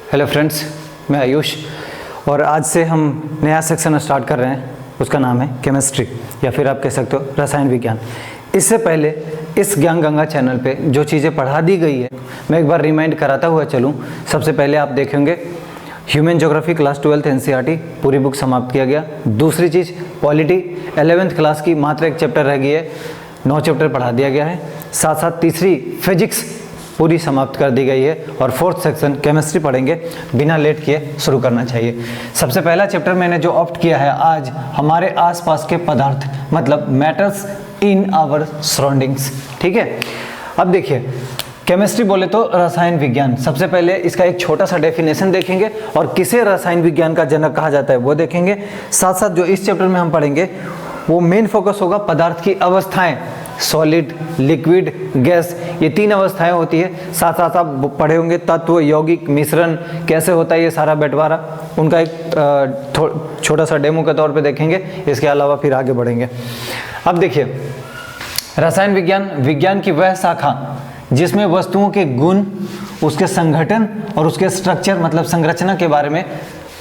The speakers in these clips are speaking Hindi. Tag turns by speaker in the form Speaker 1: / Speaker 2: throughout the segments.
Speaker 1: हेलो फ्रेंड्स, मैं आयुष और आज से हम नया सेक्शन स्टार्ट कर रहे हैं। उसका नाम है केमिस्ट्री या फिर आप कह सकते हो रसायन विज्ञान। इससे पहले इस ज्ञान गंगा चैनल पे जो चीज़ें पढ़ा दी गई है मैं एक बार रिमाइंड कराता हुआ चलूँ। सबसे पहले आप देखेंगे human geography class 12th NCERT पूरी बुक समाप्त किया गया। दूसरी चीज़ पॉलिटी 11th क्लास की मात्र एक चैप्टर रह गई है, 9 चैप्टर पढ़ा दिया गया है। साथ साथ तीसरी फिजिक्स पूरी समाप्त कर दी गई है और 4th सेक्शन केमिस्ट्री पढ़ेंगे। बिना लेट किए शुरू करना चाहिए। सबसे पहला चैप्टर मैंने जो ऑप्ट किया है आज, हमारे आसपास के पदार्थ, मतलब मैटर्स इन आवर सराउंडिंग्स। ठीक है, अब देखिए केमिस्ट्री बोले तो रसायन विज्ञान। सबसे पहले इसका एक छोटा सा डेफिनेशन देखेंगे और किसे रसायन विज्ञान का जनक कहा जाता है वो देखेंगे। साथ साथ जो इस चैप्टर में हम पढ़ेंगे वो मेन फोकस होगा पदार्थ की अवस्थाएं, सॉलिड, लिक्विड, गैस, ये 3 अवस्थाएं होती है। साथ साथ आप पढ़े होंगे तत्व, यौगिक, मिश्रण कैसे होता है, ये सारा बंटवारा उनका एक छोटा सा डेमो के तौर पे देखेंगे। इसके अलावा फिर आगे बढ़ेंगे। अब देखिए रसायन विज्ञान विज्ञान की वह शाखा जिसमें वस्तुओं के गुण, उसके संगठन और उसके स्ट्रक्चर मतलब संरचना के बारे में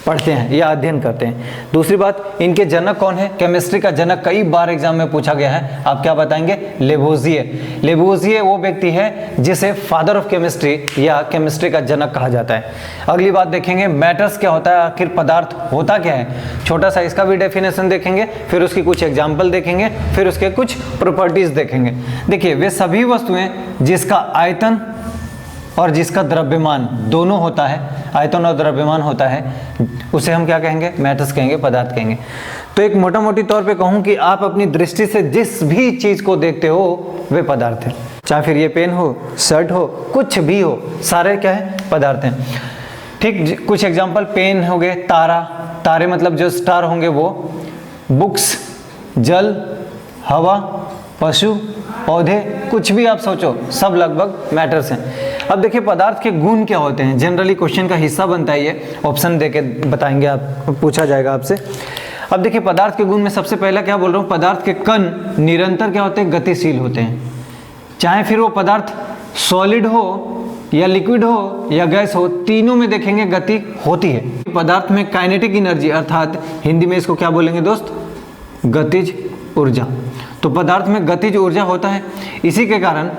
Speaker 1: पढ़ते हैं या अध्ययन करते हैं। दूसरी बात, इनके जनक कौन है? केमिस्ट्री का जनक कई बार एग्जाम में पूछा गया है। आप क्या बताएंगे? लेवोजिए। लेवोजिए वो व्यक्ति है जिसे फादर ऑफ केमिस्ट्री या केमिस्ट्री का जनक कहा जाता है। अगली बात देखेंगे मैटर्स क्या होता है, आखिर पदार्थ होता क्या है। छोटा सा इसका भी डेफिनेशन देखेंगे, फिर उसकी कुछ एग्जाम्पल देखेंगे, फिर उसके कुछ प्रॉपर्टीज देखेंगे। देखिए वे सभी वस्तुएं जिसका आयतन और जिसका द्रव्यमान दोनों होता है, आयतन और द्रव्यमान होता है, उसे हम क्या कहेंगे? मैटर्स कहेंगे, पदार्थ कहेंगे। तो एक मोटा मोटी तौर पे कहूँ कि आप अपनी दृष्टि से जिस भी चीज़ को देखते हो वे पदार्थ हैं। चाहे फिर ये पेन हो, शर्ट हो, कुछ भी हो, सारे क्या है? पदार्थ हैं। ठीक, कुछ एग्जाम्पल पेन हो गए, तारा, तारे मतलब जो स्टार होंगे वो, बुक्स, जल, हवा, पशु, पौधे, कुछ भी आप सोचो सब लगभग मैटर्स हैं। अब देखिए पदार्थ के गुण क्या होते हैं। जनरली क्वेश्चन का हिस्सा बनता है ये, ऑप्शन देके बताएंगे, आप पूछा जाएगा आपसे। अब देखिए पदार्थ के गुण में सबसे पहला क्या बोल रहा हूँ, पदार्थ के कण निरंतर क्या होते हैं? गतिशील होते हैं। चाहे फिर वो पदार्थ सॉलिड हो या लिक्विड हो या गैस हो, तीनों में देखेंगे गति होती है। पदार्थ में काइनेटिक एनर्जी अर्थात हिंदी में इसको क्या बोलेंगे दोस्त? गतिज ऊर्जा। तो पदार्थ में गतिज ऊर्जा होता है। इसी के कारण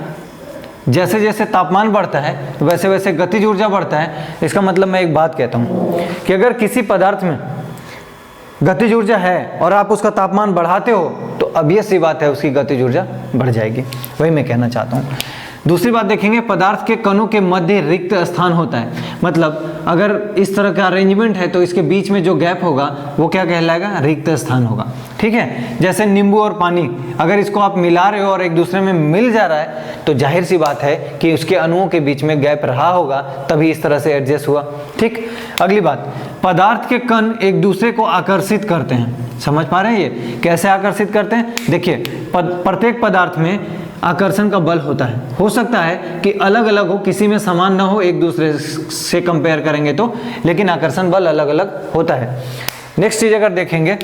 Speaker 1: जैसे जैसे तापमान बढ़ता है वैसे वैसे गतिज ऊर्जा बढ़ता है। इसका मतलब मैं एक बात कहता हूँ कि अगर किसी पदार्थ में गतिज ऊर्जा है और आप उसका तापमान बढ़ाते हो तो ऑब्वियस सी बात है उसकी गतिज ऊर्जा बढ़ जाएगी। वही मैं कहना चाहता हूँ। दूसरी बात देखेंगे पदार्थ के कणों के मध्य रिक्त स्थान होता है। मतलब अगर इस तरह का अरेंजमेंट है तो इसके बीच में जो गैप होगा वो क्या कहलाएगा? रिक्त स्थान होगा। ठीक है, जैसे नींबू और पानी, अगर इसको आप मिला रहे हो और एक दूसरे में मिल जा रहा है तो जाहिर सी बात है कि उसके अणुओं के बीच में गैप रहा होगा, तभी इस तरह से एडजस्ट हुआ। ठीक, अगली बात, पदार्थ के कण एक दूसरे को आकर्षित करते हैं। समझ पा रहे हैं ये कैसे आकर्षित करते हैं? देखिए प्रत्येक पदार्थ में आकर्षण का बल होता है। हो सकता है कि अलग अलग हो, किसी में समान ना हो एक दूसरे से कंपेयर करेंगे तो, लेकिन आकर्षण बल अलग अलग होता है। नेक्स्ट चीज अगर देखेंगे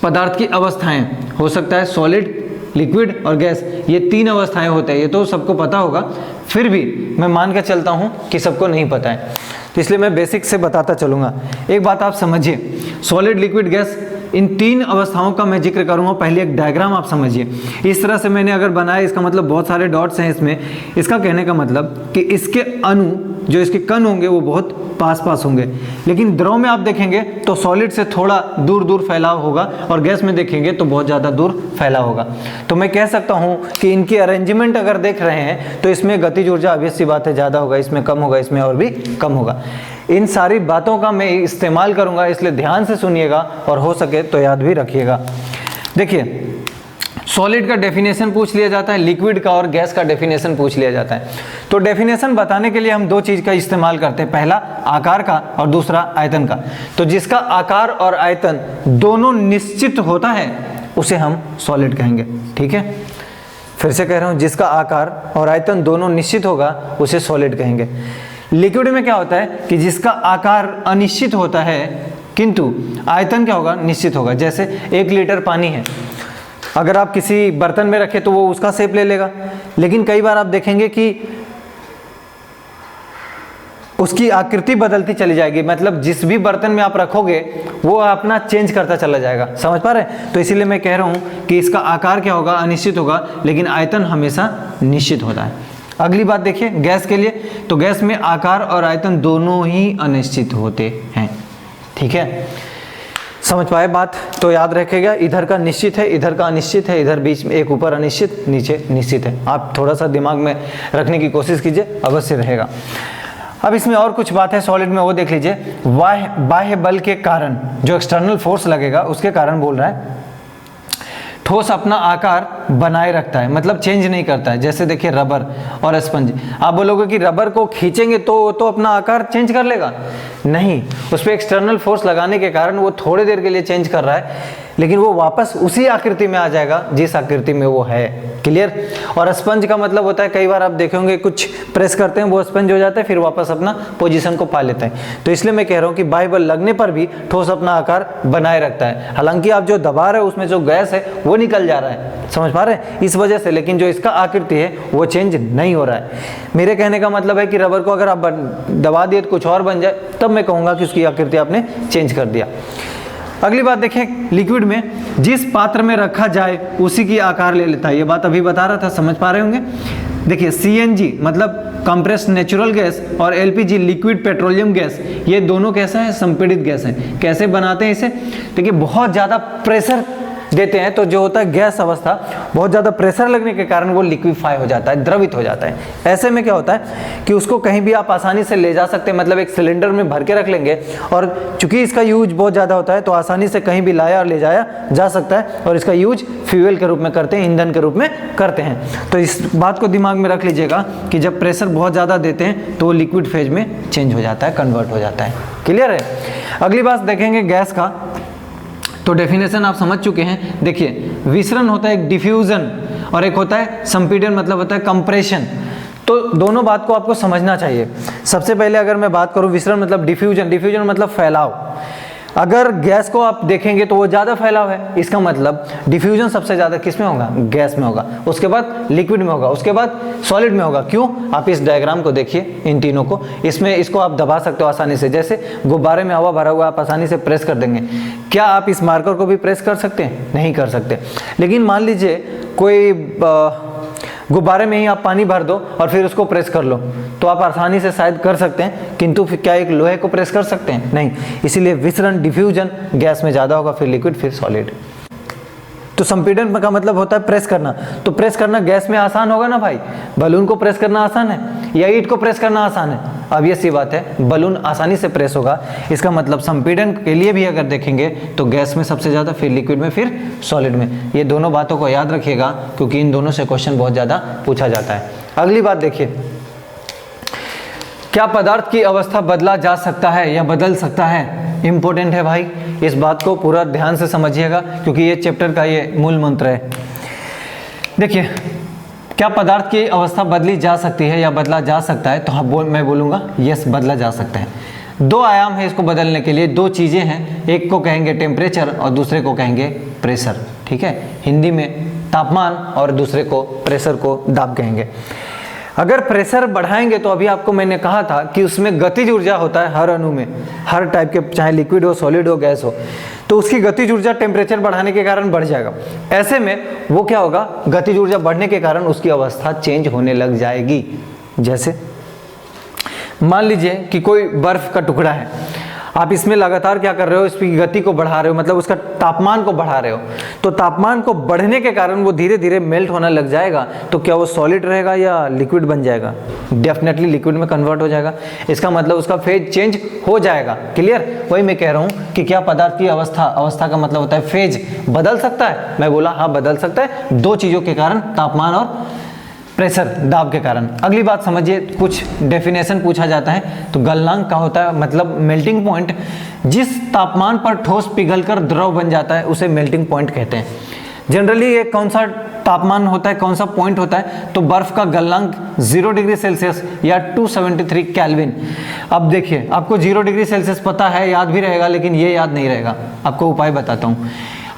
Speaker 1: पदार्थ की अवस्थाएं, हो सकता है सॉलिड, लिक्विड और गैस, ये 3 अवस्थाएं होते हैं। ये तो सबको पता होगा, फिर भी मैं मान के चलता हूं कि सबको नहीं पता है, तो इसलिए मैं बेसिक से बताता चलूंगा। एक बात आप समझिए, सॉलिड, लिक्विड, गैस, इन 3 अवस्थाओं का मैं जिक्र करूंगा। पहले एक डायग्राम आप समझिए। इस तरह से मैंने अगर बनाया, इसका मतलब बहुत सारे डॉट्स हैं इसमें। इसका कहने का मतलब कि इसके अणु, जो इसके कण होंगे वो बहुत पास पास होंगे, लेकिन द्रव में आप देखेंगे तो सॉलिड से थोड़ा दूर दूर फैलाव होगा और गैस में देखेंगे तो बहुत ज़्यादा दूर फैलाव होगा। तो मैं कह सकता हूँ कि इनकी अरेंजमेंट अगर देख रहे हैं तो इसमें गतिज ऊर्जा ऑब्वियस सी बात है ज़्यादा होगा, इसमें कम होगा, इसमें और भी कम होगा। इन सारी बातों का मैं इस्तेमाल करूंगा, इसलिए ध्यान से सुनिएगा और हो सके तो याद भी रखिएगा। देखिए सॉलिड का डेफिनेशन पूछ लिया जाता है, लिक्विड का और गैस का डेफिनेशन पूछ लिया जाता है। तो डेफिनेशन बताने के लिए हम 2 चीज़ का इस्तेमाल करते हैं, पहला आकार का और दूसरा आयतन का। तो जिसका आकार और आयतन दोनों निश्चित होता है उसे हम सॉलिड कहेंगे। ठीक है, फिर से कह रहा हूँ, जिसका आकार और आयतन दोनों निश्चित होगा उसे सॉलिड कहेंगे। लिक्विड में क्या होता है कि जिसका आकार अनिश्चित होता है किंतु आयतन क्या होगा? निश्चित होगा। जैसे 1 लीटर पानी है, अगर आप किसी बर्तन में रखें तो वो उसका शेप ले लेगा, लेकिन कई बार आप देखेंगे कि उसकी आकृति बदलती चली जाएगी, मतलब जिस भी बर्तन में आप रखोगे वो अपना चेंज करता चला जाएगा। समझ पा रहे हैं? तो इसीलिए मैं कह रहा हूँ कि इसका आकार क्या होगा, अनिश्चित होगा, लेकिन आयतन हमेशा निश्चित होता है। अगली बात देखिए गैस के लिए, तो गैस में आकार और आयतन दोनों ही अनिश्चित होते हैं। ठीक है, समझ पाए बात? तो याद रखिएगा, इधर का निश्चित है, इधर का अनिश्चित है, इधर बीच में एक ऊपर अनिश्चित, नीचे निश्चित है। आप थोड़ा सा दिमाग में रखने की कोशिश कीजिए, अवश्य रहेगा। अब इसमें और कुछ बात है सॉलिड में, वो देख लीजिए। बाह्य बल के कारण, जो एक्सटर्नल फोर्स लगेगा उसके कारण बोल रहा है, ठोस अपना आकार बनाए रखता है, मतलब चेंज नहीं करता है। जैसे देखिए रबर और स्पंज, आप बोलोगे कि रबर को खींचेंगे तो अपना आकार चेंज कर लेगा, नहीं, उस पर एक्सटर्नल फोर्स लगाने के कारण वो थोड़ी देर के लिए चेंज कर रहा है, लेकिन वो वापस उसी आकृति में आ जाएगा जिस आकृति में वो है। क्लियर? और स्पंज का मतलब होता है, कई बार आप देखेंगे कुछ प्रेस करते हैं वो स्पंज हो जाता है, फिर वापस अपना पोजीशन को पा लेते हैं। तो इसलिए मैं कह रहा हूँ कि बाह्य बल लगने पर भी ठोस अपना आकार बनाए रखता है। हालांकि आप जो दबा रहे हो उसमें जो गैस है वो निकल जा रहा है, समझ पा रहे हैं, इस वजह से, लेकिन जो इसका आकृति है वो चेंज नहीं हो रहा है। मेरे कहने का मतलब है कि रबर को अगर आप दबा दिए तो कुछ और बन जाए, तब मैं कहूँगा कि उसकी आकृति आपने चेंज कर दिया। अगली बात देखें, लिक्विड में जिस पात्र में रखा जाए उसी की आकार ले लेता है। ये बात अभी बता रहा था, समझ पा रहे होंगे। देखिए CNG मतलब कंप्रेस्ड नेचुरल गैस और LPG लिक्विड पेट्रोलियम गैस, ये दोनों कैसा है, संपीड़ित गैस है। कैसे बनाते हैं इसे? देखिए बहुत ज़्यादा प्रेशर देते हैं तो जो होता है गैस अवस्था, बहुत ज़्यादा प्रेशर लगने के कारण वो लिक्विफाई हो जाता है, द्रवित हो जाता है। ऐसे में क्या होता है कि उसको कहीं भी आप आसानी से ले जा सकते हैं, मतलब एक सिलेंडर में भर के रख लेंगे, और चूंकि इसका यूज बहुत ज़्यादा होता है तो आसानी से कहीं भी लाया और ले जाया जा सकता है, और इसका यूज फ्यूल के रूप में करते हैं, ईंधन के रूप में करते हैं। तो इस बात को दिमाग में रख लीजिएगा कि जब प्रेशर बहुत ज़्यादा देते हैं तो वो लिक्विड फेज में चेंज हो जाता है, कन्वर्ट हो जाता है। क्लियर है? अगली बात देखेंगे गैस का, तो डेफिनेशन आप समझ चुके हैं। देखिए विसरण होता है एक डिफ्यूजन, और एक होता है संपीड़न, मतलब होता है कंप्रेशन। तो दोनों बात को आपको समझना चाहिए। सबसे पहले अगर मैं बात करूं, विसरण मतलब डिफ्यूजन, डिफ्यूजन मतलब फैलाव। अगर गैस को आप देखेंगे तो वो ज़्यादा फैलाव है, इसका मतलब डिफ्यूजन सबसे ज़्यादा किस में होगा, गैस में होगा, उसके बाद लिक्विड में होगा, उसके बाद सॉलिड में होगा। क्यों? आप इस डायग्राम को देखिए, इन तीनों को, इसमें इसको आप दबा सकते हो आसानी से। जैसे गुब्बारे में हवा भरा हुआ, आप आसानी से प्रेस कर देंगे। क्या आप इस मार्कर को भी प्रेस कर सकते हैं? नहीं कर सकते। लेकिन मान लीजिए कोई गुब्बारे में ही आप पानी भर दो और फिर उसको प्रेस कर लो, तो आप आसानी से शायद कर सकते हैं, किंतु फिर क्या एक लोहे को प्रेस कर सकते हैं? नहीं। इसीलिए विसरण, डिफ्यूजन गैस में ज़्यादा होगा, फिर लिक्विड, फिर सॉलिड। तो संपीड़न का मतलब होता है प्रेस करना। तो प्रेस करना गैस में आसान होगा ना भाई? बलून को प्रेस करना आसान है या ईंट को प्रेस करना आसान है? अब ये सी बात है, बलून आसानी से प्रेस होगा। इसका मतलब संपीड़न के लिए भी अगर देखेंगे तो गैस में सबसे ज़्यादा, फिर लिक्विड में, फिर सॉलिड में। ये दोनों बातों को याद रखिएगा क्योंकि इन दोनों से क्वेश्चन बहुत ज़्यादा पूछा जाता है। अगली बात देखिए, क्या पदार्थ की अवस्था बदला जा सकता है या बदल सकता है? इंपॉर्टेंट है भाई, इस बात को पूरा ध्यान से समझिएगा क्योंकि ये चैप्टर का ये मूल मंत्र है। देखिए, क्या पदार्थ की अवस्था बदली जा सकती है या बदला जा सकता है? तो मैं बोलूँगा यस, बदला जा सकता है। दो आयाम है इसको बदलने के लिए, दो चीज़ें हैं, एक को कहेंगे टेम्परेचर और दूसरे को कहेंगे प्रेशर। ठीक है, हिंदी में तापमान और दूसरे को प्रेशर को दाब कहेंगे। अगर प्रेशर बढ़ाएंगे तो अभी आपको मैंने कहा था कि उसमें गतिज ऊर्जा होता है हर अणु में, हर टाइप के, चाहे लिक्विड हो, सॉलिड हो, गैस हो, तो उसकी गतिज ऊर्जा टेम्परेचर बढ़ाने के कारण बढ़ जाएगा। ऐसे में वो क्या होगा, गतिज ऊर्जा बढ़ने के कारण उसकी अवस्था चेंज होने लग जाएगी। जैसे मान लीजिए कि कोई बर्फ का टुकड़ा है, आप इसमें लगातार क्या कर रहे हो, इसकी गति को बढ़ा रहे हो, मतलब उसका तापमान को बढ़ा रहे हो, तो तापमान को बढ़ने के कारण वो धीरे धीरे मेल्ट होने लग जाएगा। तो क्या वो सॉलिड रहेगा या लिक्विड बन जाएगा? डेफिनेटली लिक्विड में कन्वर्ट हो जाएगा। इसका मतलब उसका फेज चेंज हो जाएगा। क्लियर? वही मैं कह रहा हूँ कि क्या पदार्थ की अवस्था, अवस्था का मतलब होता है फेज, बदल सकता है? मैं बोला हाँ बदल सकता है, दो चीज़ों के कारण, तापमान और प्रेशर, दाब के कारण। अगली बात समझिए, कुछ डेफिनेशन पूछा जाता है। तो गलनांक का होता है मतलब मेल्टिंग पॉइंट, जिस तापमान पर ठोस पिघलकर द्रव बन जाता है उसे मेल्टिंग पॉइंट कहते हैं। जनरली ये कौन सा तापमान होता है, कौन सा पॉइंट होता है? तो बर्फ का गलनांक 0 डिग्री सेल्सियस या 273 केल्विन। अब देखिए, आपको 0 डिग्री सेल्सियस पता है, याद भी रहेगा, लेकिन ये याद नहीं रहेगा। आपको उपाय बताता हूँ।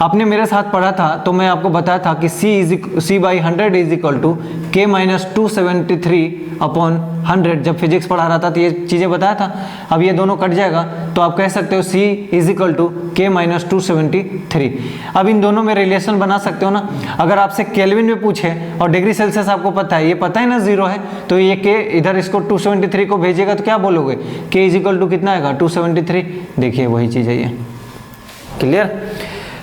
Speaker 1: आपने मेरे साथ पढ़ा था तो मैं आपको बताया था कि C/100 is equal to K minus 273 upon 100, जब फिजिक्स पढ़ा रहा था तो ये चीज़ें बताया था। अब ये दोनों कट जाएगा तो आप कह सकते हो C is equal to K minus 273। अब इन दोनों में रिलेशन बना सकते हो ना। अगर आपसे केल्विन में पूछे और डिग्री सेल्सियस आपको पता है, ये पता है ना 0 है, तो ये K इधर इसको 273 को भेजेगा तो क्या बोलोगे, K इज इक्वल टू कितना आएगा 273। देखिए वही चीज़ है ये, क्लियर।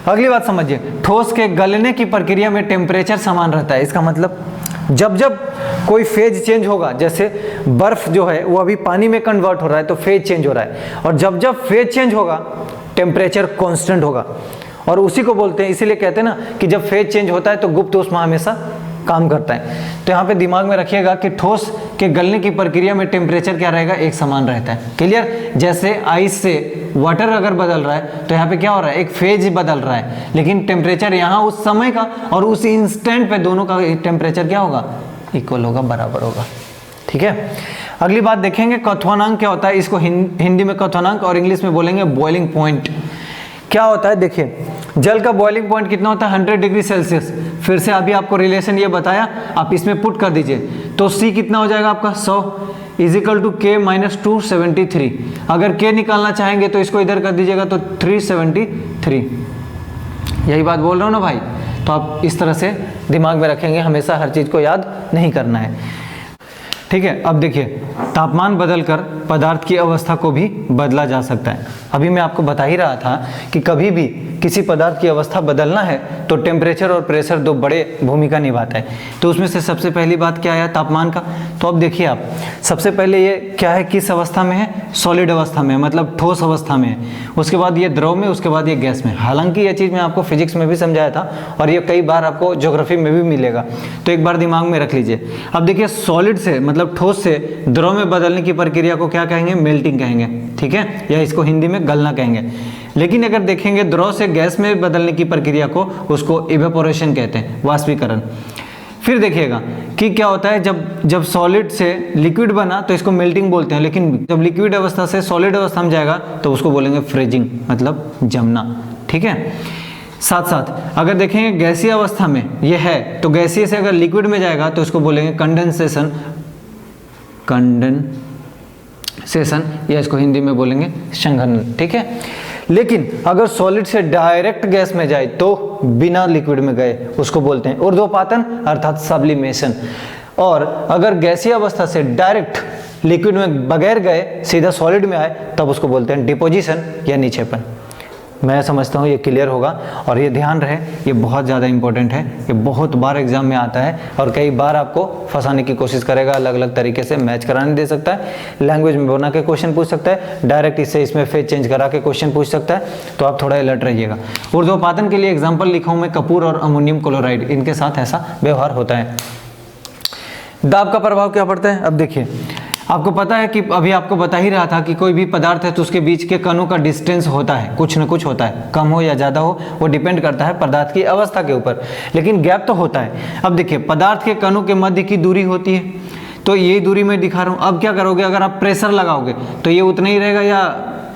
Speaker 1: अगली बात समझिए, ठोस के गलने की प्रक्रिया में टेम्परेचर समान रहता है। इसका मतलब जब जब कोई फेज चेंज होगा, जैसे बर्फ जो है वो अभी पानी में कन्वर्ट हो रहा है तो फेज चेंज हो रहा है, और जब जब फेज चेंज होगा टेम्परेचर कांस्टेंट होगा, और उसी को बोलते हैं, इसीलिए कहते हैं ना कि जब फेज चेंज होता है तो गुप्त ऊष्मा हमेशा काम करता है। तो यहाँ पे दिमाग में रखिएगा कि ठोस के गलने की प्रक्रिया में टेम्परेचर क्या रहेगा, एक समान रहता है, क्लियर। जैसे आइस से वाटर अगर बदल रहा है तो यहाँ पे क्या हो रहा है, एक फेज बदल रहा है, लेकिन टेम्परेचर यहाँ उस समय का और उस इंस्टेंट पे दोनों का टेम्परेचर क्या होगा, इक्वल होगा, बराबर होगा, ठीक है। अगली बात देखेंगे क्वथनांक क्या होता है। इसको हिंदी में क्वथनांक और इंग्लिश में बोलेंगे बॉइलिंग पॉइंट। क्या होता है, देखिए जल का बॉइलिंग पॉइंट कितना होता है 100 डिग्री सेल्सियस। फिर से अभी आपको रिलेशन ये बताया, आप इसमें पुट कर दीजिए तो C कितना हो जाएगा आपका 100 is equal to K minus 273। अगर K निकालना चाहेंगे तो इसको इधर कर दीजिएगा तो 373। यही बात बोल रहा हूँ ना भाई, तो आप इस तरह से दिमाग में रखेंगे, हमेशा हर चीज़ को याद नहीं करना है, ठीक है। अब देखिए तापमान बदलकर पदार्थ की अवस्था को भी बदला जा सकता है। अभी मैं आपको बता ही रहा था कि कभी भी किसी पदार्थ की अवस्था बदलना है तो टेम्परेचर और प्रेशर दो बड़े भूमिका निभाता है। तो उसमें से सबसे पहली बात क्या आया, तापमान का। तो अब देखिए आप, सबसे पहले ये क्या है, किस अवस्था में है, सॉलिड अवस्था में, मतलब ठोस अवस्था में है। उसके बाद ये द्रव में, उसके बाद ये गैस में। हालांकि ये चीज़ मैं आपको फिजिक्स में भी समझाया था और ये कई बार आपको ज्योग्राफी में भी मिलेगा, तो एक बार दिमाग में रख लीजिए। अब देखिए सॉलिड से मतलब ठोस से द्रव में बदलने की प्रक्रिया को क्या कहेंगे, मेल्टिंग कहेंगे, ठीक है, या इसको हिंदी में गलना कहेंगे। लेकिन अगर देखेंगे द्रव से गैस में बदलने की प्रक्रिया को, उसको इवेपोरेशन कहते हैं, वाष्पीकरण। फिर देखिएगा कि क्या होता है, जब सॉलिड से लिक्विड बना तो इसको मेल्टिंग बोलते हैं, लेकिन जब लिक्विड अवस्था से सॉलिड अवस्था में जाएगा तो उसको बोलेंगे फ्रीजिंग, मतलब जमना, ठीक है। साथ साथ अगर देखेंगे गैसीय अवस्था में ये है तो गैसीय से अगर लिक्विड में जाएगा तो इसको बोलेंगे कंडेंसेशन, या इसको हिंदी में बोलेंगे संघनन, ठीक है। लेकिन अगर सॉलिड से डायरेक्ट गैस में जाए तो बिना लिक्विड में गए उसको बोलते हैं ऊर्ध्वपातन अर्थात सब्लिमेशन। और अगर गैसीय अवस्था से डायरेक्ट लिक्विड में बगैर गए सीधा सॉलिड में आए तब उसको बोलते हैं डिपोजिशन या निक्षेपण। मैं समझता हूँ ये क्लियर होगा, और ये ध्यान रहे, ये बहुत ज़्यादा इंपॉर्टेंट है, ये बहुत बार एग्जाम में आता है और कई बार आपको फंसाने की कोशिश करेगा, अलग अलग तरीके से मैच कराने दे सकता है, लैंग्वेज में बना के क्वेश्चन पूछ सकता है, डायरेक्ट इससे इसमें फेज चेंज करा के क्वेश्चन पूछ सकता है, तो आप थोड़ा अलर्ट रहिएगा। ऊर्ध्वपातन के लिए एग्जाम्पल लिखा हूँ मैं, कपूर और अमोनियम क्लोराइड, इनके साथ ऐसा व्यवहार होता है। दाब का प्रभाव क्या पड़ता है, अब देखिए आपको पता है कि अभी आपको बता ही रहा था कि कोई भी पदार्थ है तो उसके बीच के कणों का डिस्टेंस होता है, कुछ न कुछ होता है, कम हो या ज़्यादा हो वो डिपेंड करता है पदार्थ की अवस्था के ऊपर, लेकिन गैप तो होता है। अब देखिए पदार्थ के कणों के मध्य की दूरी होती है, तो यही दूरी मैं दिखा रहा हूँ। अब क्या करोगे, अगर आप प्रेशर लगाओगे तो ये उतना ही रहेगा या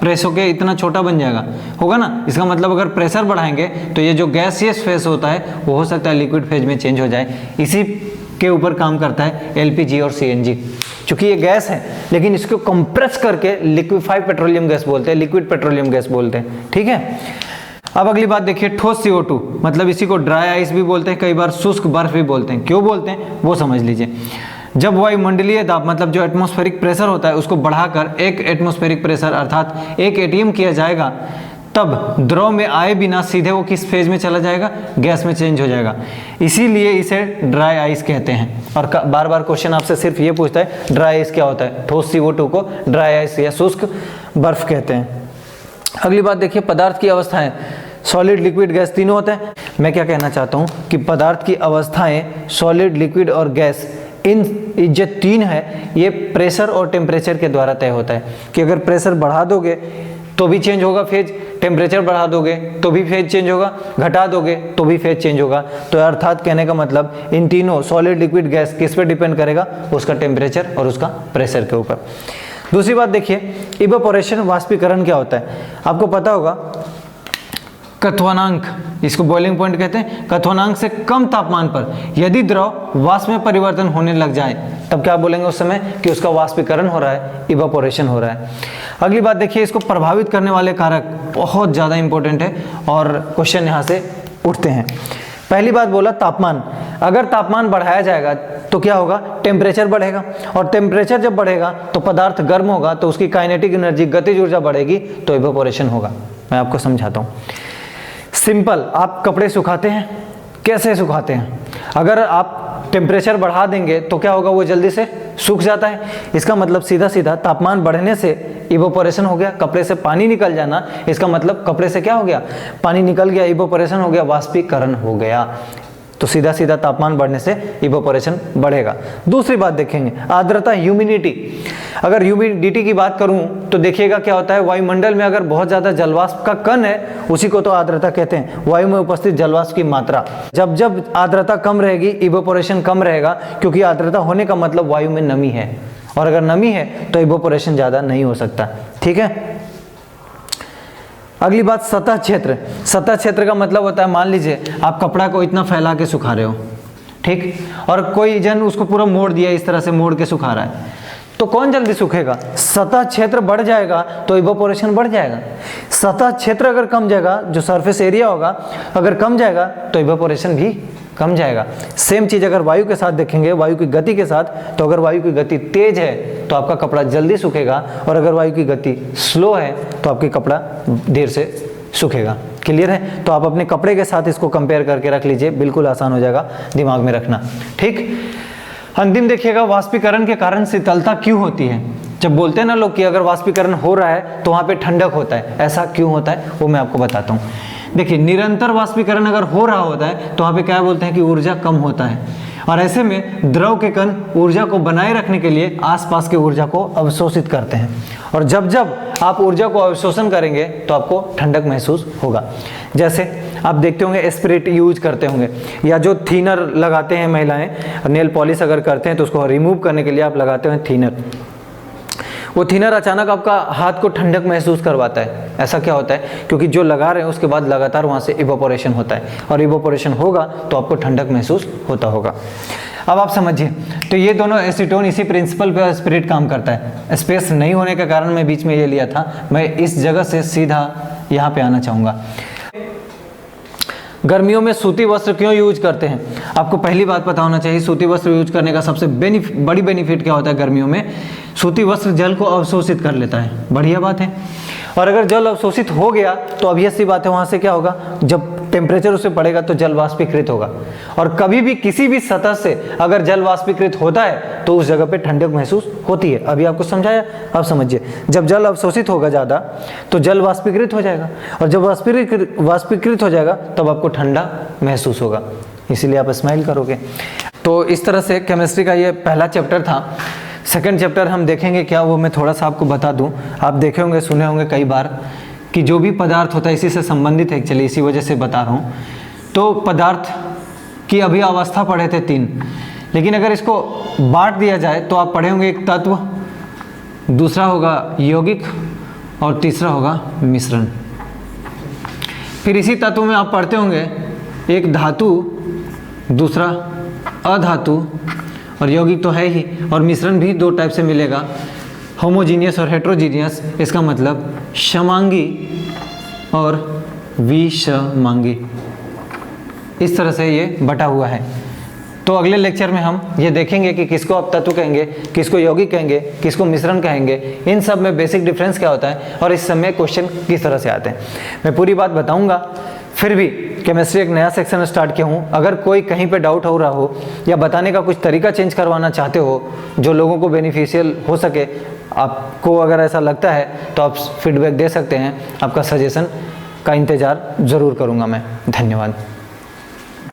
Speaker 1: प्रेस होके इतना छोटा बन जाएगा, होगा ना। इसका मतलब अगर प्रेशर बढ़ाएंगे तो ये जो गैसियस फेज होता है वो हो सकता है लिक्विड फेज में चेंज हो जाए। इसी के ऊपर काम करता है एलपीजी और सीएनजी। चूंकि ये गैस है लेकिन इसको कंप्रेस करके लिक्विफाइड पेट्रोलियम गैस बोलते हैं, लिक्विड पेट्रोलियम गैस बोलते हैं, ठीक है। अब अगली बात देखिए, ठोस CO2 मतलब इसी को ड्राई आइस भी बोलते हैं, कई बार शुष्क बर्फ भी बोलते हैं। क्यों बोलते हैं वो समझ लीजिए। जब वायुमंडलीय दाब मतलब जो एटमॉस्फेरिक प्रेशर होता है उसको बढ़ाकर 1 एटमॉस्फेरिक प्रेशर अर्थात 1 ATM किया जाएगा, तब द्रव में आए बिना सीधे वो किस फेज में चला जाएगा, गैस में चेंज हो जाएगा। इसीलिए इसे ड्राई आइस कहते हैं। और बार बार क्वेश्चन आपसे सिर्फ ये पूछता है ड्राई आइस क्या होता है, ठोस CO2 को ड्राई आइस या शुष्क बर्फ कहते हैं। अगली बात देखिए, पदार्थ की अवस्थाएं, सॉलिड लिक्विड गैस तीनों होते हैं। मैं क्या कहना चाहता हूँ कि पदार्थ की अवस्थाएं सॉलिड लिक्विड और गैस, इन जो तीन है ये प्रेशर और टेम्परेचर के द्वारा तय होता है। कि अगर प्रेशर बढ़ा दोगे तो भी चेंज होगा फेज, टेम्परेचर बढ़ा दोगे तो भी फेज चेंज होगा, घटा दोगे तो भी फेज चेंज होगा। तो अर्थात कहने का मतलब इन तीनों सॉलिड लिक्विड गैस किस पे डिपेंड करेगा, उसका टेम्परेचर और उसका प्रेशर के ऊपर। दूसरी बात देखिए, इवेपोरेशन वाष्पीकरण क्या होता है। आपको पता होगा क्वथनांक इसको बॉइलिंग पॉइंट कहते हैं। क्वथनांक से कम तापमान पर यदि द्रव वाष्प में परिवर्तन होने लग जाए तब क्या बोलेंगे उस समय कि उसका वाष्पीकरण हो रहा है, इवापोरेशन हो रहा है। अगली बात देखिए, इसको प्रभावित करने वाले कारक बहुत ज़्यादा इंपॉर्टेंट है और क्वेश्चन यहाँ से उठते हैं। पहली बात बोला तापमान, अगर तापमान बढ़ाया जाएगा तो क्या होगा, टेम्परेचर बढ़ेगा, और टेम्परेचर जब बढ़ेगा तो पदार्थ गर्म होगा तो उसकी काइनेटिक एनर्जी, गतिज ऊर्जा बढ़ेगी तो इवेपोरेशन होगा। मैं आपको समझाता हूँ। सिंपल, आप कपड़े सुखाते हैं, कैसे सुखाते हैं? अगर आप टेम्परेचर बढ़ा देंगे तो क्या होगा, वो जल्दी से सूख जाता है। इसका मतलब सीधा सीधा तापमान बढ़ने से इवेपोरेशन हो गया, कपड़े से पानी निकल जाना, इसका मतलब कपड़े से क्या हो गया, पानी निकल गया, इवेपोरेशन हो गया, वाष्पीकरण हो गया। तो सीधा सीधा तापमान बढ़ने से इवेपोरेशन बढ़ेगा। दूसरी बात देखेंगे, आर्द्रता, ह्यूमिडिटी। अगर ह्यूमिडिटी की बात करूं तो देखिएगा क्या होता है, वायुमंडल में अगर बहुत ज़्यादा जलवाष्प का कण है, उसी को तो आर्द्रता कहते हैं, वायु में उपस्थित जलवाष्प की मात्रा। जब जब आर्द्रता कम रहेगी इवेपोरेशन कम रहेगा, क्योंकि आर्द्रता होने का मतलब वायु में नमी है, और अगर नमी है तो इवेपोरेशन ज़्यादा नहीं हो सकता। ठीक है। अगली बात, सतह क्षेत्र। सतह क्षेत्र का मतलब होता है, मान लीजिए आप कपड़ा को इतना फैला के सुखा रहे हो, ठीक, और कोई जन उसको पूरा मोड़ दिया, इस तरह से मोड़ के सुखा रहा है, तो कौन जल्दी सूखेगा? सतह क्षेत्र बढ़ जाएगा तो इवेपोरेशन बढ़ जाएगा। सतह क्षेत्र अगर कम जाएगा, जो सरफेस एरिया होगा अगर कम जाएगा तो इवेपोरेशन भी कम जाएगा। सेम चीज़ अगर वायु के साथ देखेंगे, वायु की गति के साथ, तो अगर वायु की गति तेज है तो आपका कपड़ा जल्दी सूखेगा, और अगर वायु की गति स्लो है तो आपकी कपड़ा देर से सूखेगा। क्लियर है? तो आप अपने कपड़े के साथ इसको कंपेयर करके रख लीजिए, बिल्कुल आसान हो जाएगा दिमाग में रखना। ठीक। अंतिम देखिएगा, वाष्पीकरण के कारण शीतलता क्यों होती है? जब बोलते हैं ना लोग कि अगर वाष्पीकरण हो रहा है तो वहाँ पे ठंडक होता है, ऐसा क्यों होता है वो मैं आपको बताता हूँ। देखिए, निरंतर वाष्पीकरण अगर हो रहा होता है तो वहाँ पे क्या बोलते हैं कि ऊर्जा कम होता है, और ऐसे में द्रव के कण ऊर्जा को बनाए रखने के लिए आसपास की ऊर्जा को अवशोषित करते हैं, और जब जब आप ऊर्जा को अवशोषण करेंगे तो आपको ठंडक महसूस होगा। जैसे आप देखते होंगे स्पिरिट यूज करते होंगे, या जो थीनर लगाते हैं महिलाएं, नेल पॉलिश अगर करते हैं तो उसको रिमूव करने के लिए आप लगाते हैं थीनर। वो थीनर अचानक आपका हाथ को ठंडक महसूस करवाता है। ऐसा क्या होता है? क्योंकि जो लगा रहे हैं उसके बाद लगातार वहाँ से इवेपोरेशन होता है, और इवेपोरेशन होगा तो आपको ठंडक महसूस होता होगा। अब आप समझिए, तो ये दोनों एसीटोन इसी प्रिंसिपल पे स्पिरिट काम करता है। स्पेस नहीं होने के कारण मैं बीच में ये लिया था, मैं इस जगह से सीधा यहाँ पे आना चाहूँगा। गर्मियों में सूती वस्त्र क्यों यूज करते हैं? आपको पहली बात पता होना चाहिए, सूती वस्त्र यूज करने का सबसे बड़ी बेनिफिट क्या होता है गर्मियों में? सूती वस्त्र जल को अवशोषित कर लेता है, बढ़िया बात है। और अगर जल अवशोषित हो गया तो ऑब्वियस सी बात है, वहाँ से क्या होगा, जब टेम्परेचर उससे बढ़ेगा तो जल वाष्पीकृत होगा, और कभी भी किसी भी सतह से अगर जल वाष्पीकृत होता है तो उस जगह पे ठंडक महसूस होती है। अभी आपको समझाया, अब समझिए, जब जल अवशोषित होगा ज़्यादा तो जल वाष्पीकृत हो जाएगा, और जब वाष्पीकृत हो जाएगा तब आपको ठंडा महसूस होगा, इसीलिए आप स्माइल करोगे। तो इस तरह से केमिस्ट्री का ये पहला चैप्टर था। सेकंड चैप्टर हम देखेंगे क्या, वो मैं थोड़ा सा आपको बता दूं। आप देखे होंगे, सुने होंगे कई बार कि जो भी पदार्थ होता है इसी से संबंधित है, चलिए इसी वजह से बता रहा हूँ। तो पदार्थ की अभी अवस्था पढ़े थे 3, लेकिन अगर इसको बांट दिया जाए तो आप पढ़े होंगे एक तत्व, दूसरा होगा यौगिक, और तीसरा होगा मिश्रण। फिर इसी तत्व में आप पढ़ते होंगे एक धातु, दूसरा अधातु, और यौगिक तो है ही, और मिश्रण भी 2 टाइप से मिलेगा, होमोजीनियस और हेट्रोजीनियस। इसका मतलब समांगी और विषमांगी, इस तरह से ये बटा हुआ है। तो अगले लेक्चर में हम ये देखेंगे कि किसको आप तत्व कहेंगे, किसको यौगिक कहेंगे, किसको मिश्रण कहेंगे, इन सब में बेसिक डिफरेंस क्या होता है और इस सब में क्वेश्चन किस तरह से आते हैं, मैं पूरी बात बताऊंगा। फिर भी केमिस्ट्री एक नया सेक्शन स्टार्ट किया हूँ, अगर कोई कहीं पे डाउट हो रहा हो या बताने का कुछ तरीका चेंज करवाना चाहते हो जो लोगों को बेनिफिशियल हो सके, आपको अगर ऐसा लगता है तो आप फीडबैक दे सकते हैं। आपका सजेशन का इंतज़ार ज़रूर करूँगा मैं। धन्यवाद।